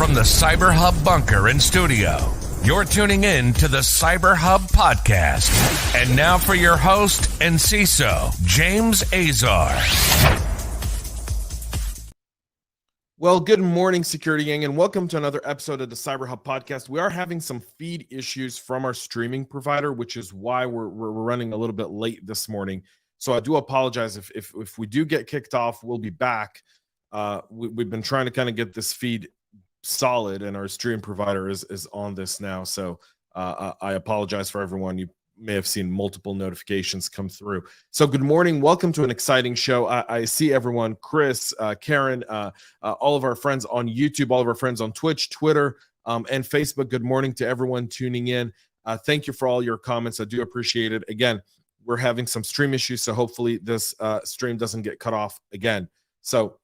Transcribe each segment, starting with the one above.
From the CyberHub bunker and studio, you're tuning in to the CyberHub Podcast. And now for your host and CISO, James Azar. Well, good morning, security gang, and welcome to another episode of the CyberHub Podcast. We are having some feed issues from our streaming provider, which is why we're running a little bit late this morning. So I do apologize if we do get kicked off. We'll be back. We've been trying to kind of get this feed solid, and our stream provider is on this now. So I apologize for everyone. You may have seen multiple notifications come through. So good morning. Welcome to an exciting show. I see everyone, Chris, Karen, all of our friends on YouTube, all of our friends on Twitch, Twitter, and Facebook. Good morning to everyone tuning in. Thank you for all your comments. I do appreciate it. Again, we're having some stream issues, so hopefully this stream doesn't get cut off again. So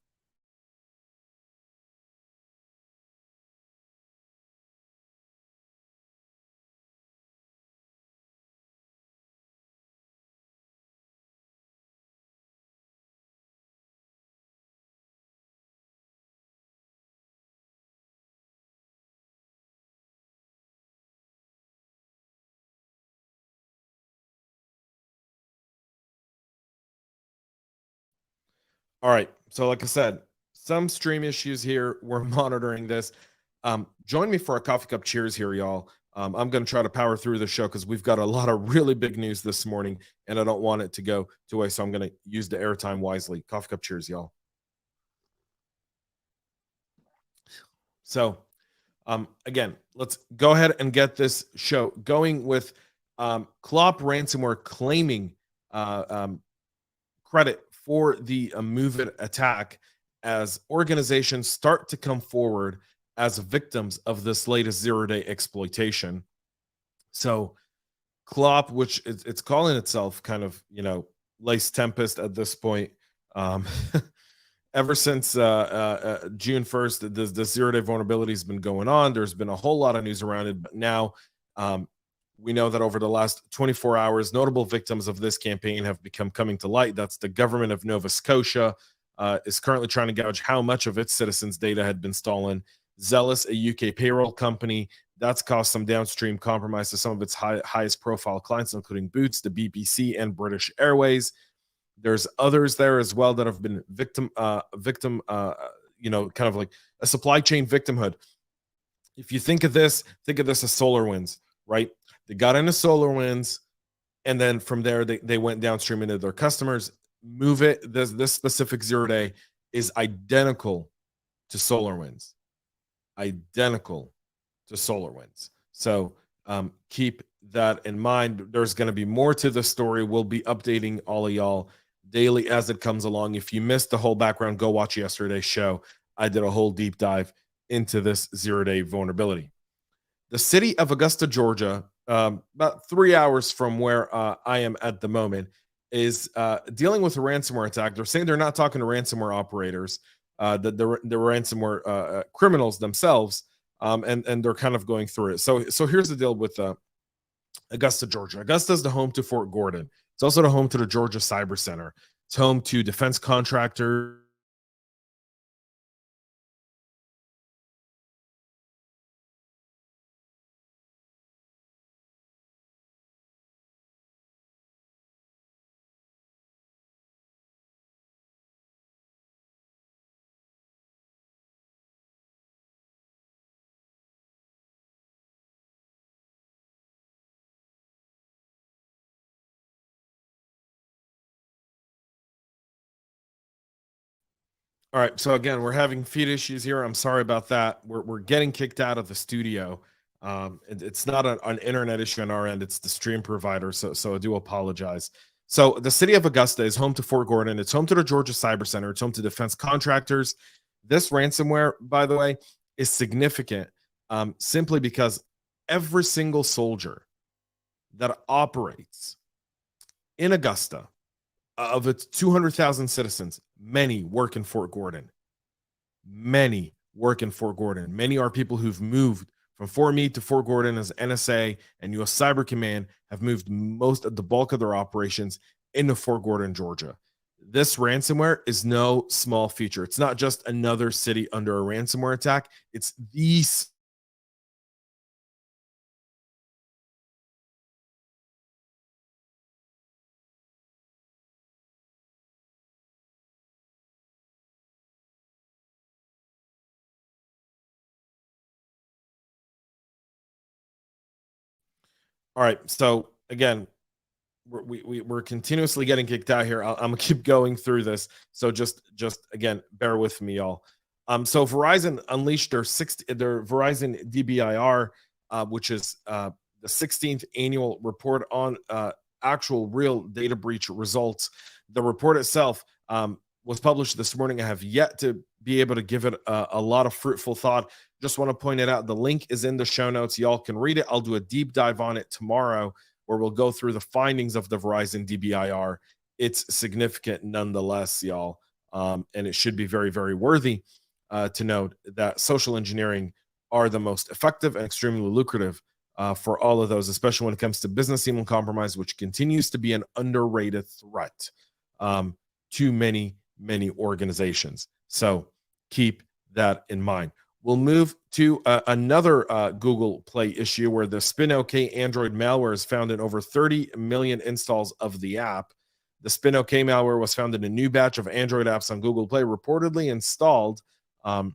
all right. So like I said, some stream issues here. We're monitoring this. Join me for a coffee cup cheers here, y'all. I'm going to try to power through the show because we've got a lot of really big news this morning, and I don't want it to go to waste. So I'm going to use the airtime wisely. Coffee cup cheers, y'all. So again, let's go ahead and get this show going with Clop Ransomware claiming credit for the MOVEit attack as organizations start to come forward as victims of this latest zero-day exploitation. So Clop, which it's calling itself kind of, Lace Tempest at this point. Ever since June 1st, the zero-day vulnerability has been going on. There's been a whole lot of news around it, but now we know that over the last 24 hours, notable victims of this campaign have become coming to light. That's the government of Nova Scotia is currently trying to gouge how much of its citizens' data had been stolen. Zealous, a UK payroll company, that's caused some downstream compromise to some of its highest profile clients, including Boots, the BBC, and British Airways. There's others there as well that have been victim, kind of like a supply chain victimhood. If you think of this as SolarWinds, right? They got into SolarWinds, and then from there, they went downstream into their customers. MOVEit, this specific zero-day is identical to SolarWinds. So keep that in mind. There's going to be more to the story. We'll be updating all of y'all daily as it comes along. If you missed the whole background, go watch yesterday's show. I did a whole deep dive into this zero-day vulnerability. The city of Augusta, Georgia, about 3 hours from where I am at the moment, is dealing with a ransomware attack. They're saying they're not talking to ransomware operators, the ransomware criminals themselves, and they're kind of going through it. So here's the deal with Augusta, Georgia. Augusta is the home to Fort Gordon. It's also the home to the Georgia Cyber Center. It's home to defense contractors. All right, so again, we're having feed issues here. I'm sorry about that. We're getting kicked out of the studio. It's not an internet issue on our end. It's the stream provider, so I do apologize. So the city of Augusta is home to Fort Gordon. It's home to the Georgia Cyber Center. It's home to defense contractors. This ransomware, by the way, is significant simply because every single soldier that operates in Augusta, of its 200,000 citizens, many work in Fort Gordon. Many are people who've moved from Fort Meade to Fort Gordon as NSA and U.S. Cyber Command have moved most of the bulk of their operations into Fort Gordon, Georgia. This ransomware is no small feature. It's not just another city under a ransomware attack. It's the All right. So again, we're continuously getting kicked out here. I'm gonna keep going through this. So just again, bear with me, y'all. So Verizon unleashed their Verizon DBIR, which is the 16th annual report on actual real data breach results. The report itself was published this morning. I have yet to be able to give it a lot of fruitful thought. Just want to point it out. The link is in the show notes. Y'all can read it. I'll do a deep dive on it tomorrow, where we'll go through the findings of the Verizon DBIR. It's significant nonetheless, y'all. And it should be very, very worthy to note that social engineering are the most effective and extremely lucrative for all of those, especially when it comes to business email compromise, which continues to be an underrated threat to many, many organizations. So keep that in mind. We'll move to another Google Play issue where the SpinOk Android malware is found in over 30 million installs of the app. The SpinOk malware was found in a new batch of Android apps on Google Play, reportedly installed on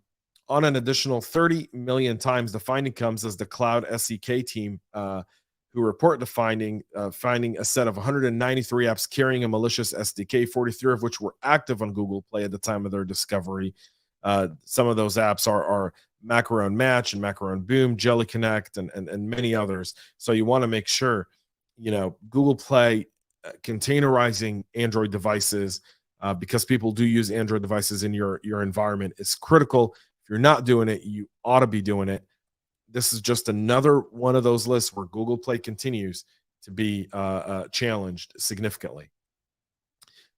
an additional 30 million times. The finding comes as the Cloud SEK team, who report the finding a set of 193 apps carrying a malicious SDK, 43 of which were active on Google Play at the time of their discovery. Some of those apps are Macaron Match and Macaron Boom, Jelly Connect, and many others. So you want to make sure, Google Play containerizing Android devices, because people do use Android devices in your environment, is critical. If you're not doing it, you ought to be doing it. This is just another one of those lists where Google Play continues to be challenged significantly.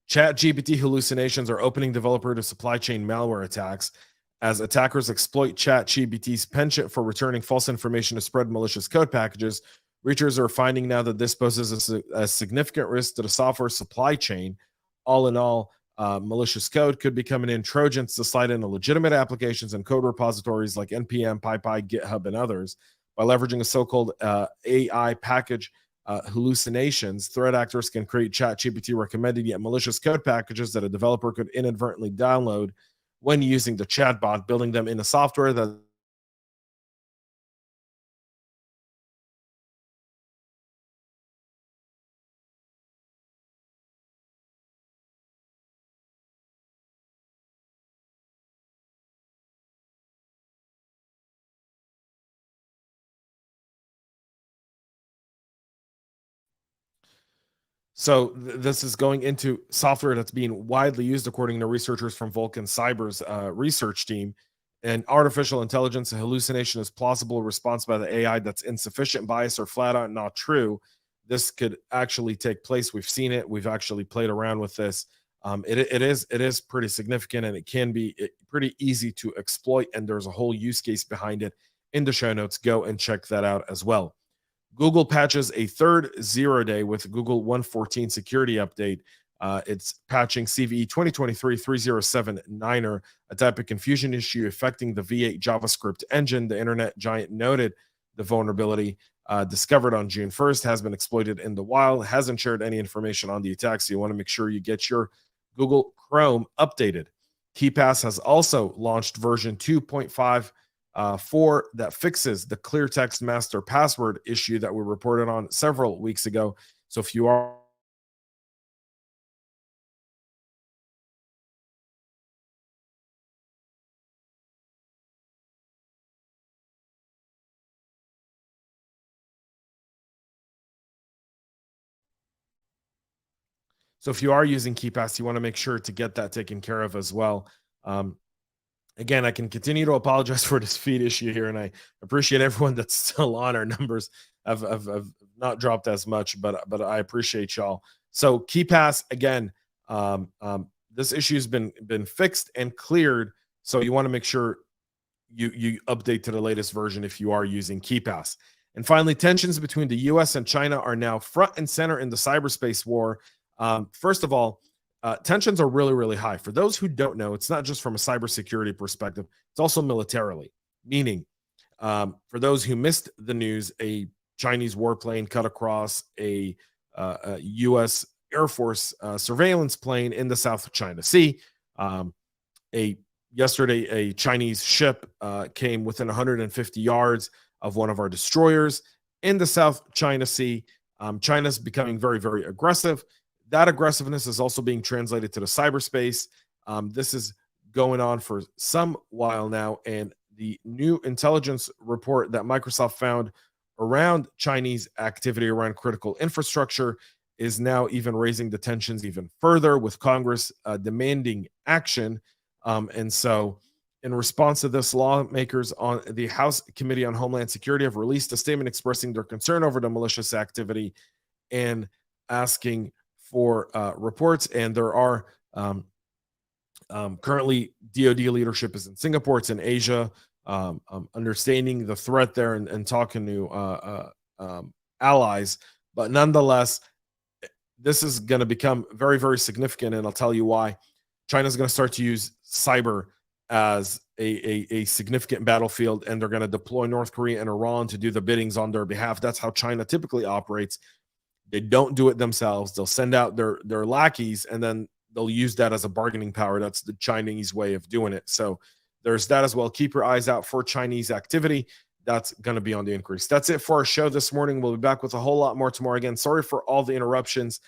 ChatGPT hallucinations are opening developer to supply chain malware attacks as attackers exploit ChatGPT's penchant for returning false information to spread malicious code packages. Researchers are finding now that this poses a significant risk to the software supply chain. All in all, malicious code could become an Trojan to slide into legitimate applications and code repositories like NPM, PyPy, GitHub, and others. By leveraging a so-called AI package hallucinations, threat actors can create ChatGPT recommended yet malicious code packages that a developer could inadvertently download when using the chatbot, building them in a software that this is going into software that's being widely used, according to researchers from Vulcan Cyber's research team. And artificial intelligence, a hallucination is plausible response by the AI that's insufficient, bias, or flat out not true. This could actually take place. We've seen it. We've actually played around with this. It is pretty significant, and it can be pretty easy to exploit. And there's a whole use case behind it in the show notes. Go and check that out as well. Google patches a third 0-day with Google 1.14 security update. It's patching CVE 2023-3079er, a type of confusion issue affecting the V8 JavaScript engine. The internet giant noted the vulnerability discovered on June 1st has been exploited in the wild, hasn't shared any information on the attack, so you want to make sure you get your Google Chrome updated. KeePass has also launched version 2.5 that fixes the cleartext master password issue that we reported on several weeks ago. So if you are using KeePass, you want to make sure to get that taken care of as well. Again, I can continue to apologize for this feed issue here, and I appreciate everyone that's still on. Our numbers have not dropped as much, but I appreciate y'all. So KeePass, again, this issue has been fixed and cleared, so you want to make sure you update to the latest version if you are using KeePass. And finally, tensions between the U.S. and China are now front and center in the cyberspace war. First of all, tensions are really, really high. For those who don't know, it's not just from a cybersecurity perspective, it's also militarily, meaning for those who missed the news, a Chinese warplane cut across a U.S. Air Force surveillance plane in the South China Sea. Yesterday, a Chinese ship came within 150 yards of one of our destroyers in the South China Sea. China's becoming very, very aggressive. That aggressiveness is also being translated to the cyberspace. This is going on for some while now, and the new intelligence report that Microsoft found around Chinese activity around critical infrastructure is now even raising the tensions even further, with Congress demanding action. And so in response to this, lawmakers on the House Committee on Homeland Security have released a statement expressing their concern over the malicious activity and asking for reports. And there are currently DoD leadership is in Singapore, it's in Asia, understanding the threat there and talking to allies. But nonetheless, this is going to become very, very significant, and I'll tell you why. China's going to start to use cyber as a significant battlefield, and they're going to deploy North Korea and Iran to do the biddings on their behalf. That's how China typically operates. They don't do it themselves. They'll send out their lackeys, and then they'll use that as a bargaining power. That's the Chinese way of doing it. So there's that as well. Keep your eyes out for Chinese activity. That's going to be on the increase. That's it for our show this morning. We'll be back with a whole lot more tomorrow. Again, sorry for all the interruptions.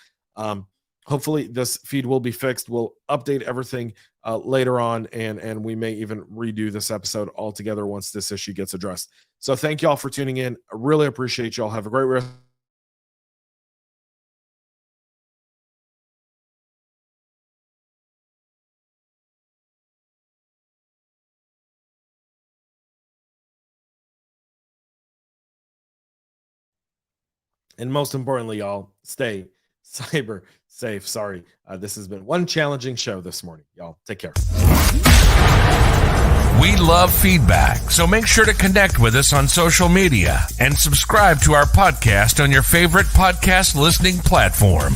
Hopefully this feed will be fixed. We'll update everything later on, and we may even redo this episode altogether once this issue gets addressed. So thank you all for tuning in. I really appreciate y'all. Have a great rest. And most importantly, y'all, stay cyber safe. Sorry, this has been one challenging show this morning. Y'all, take care. We love feedback, so make sure to connect with us on social media and subscribe to our podcast on your favorite podcast listening platform.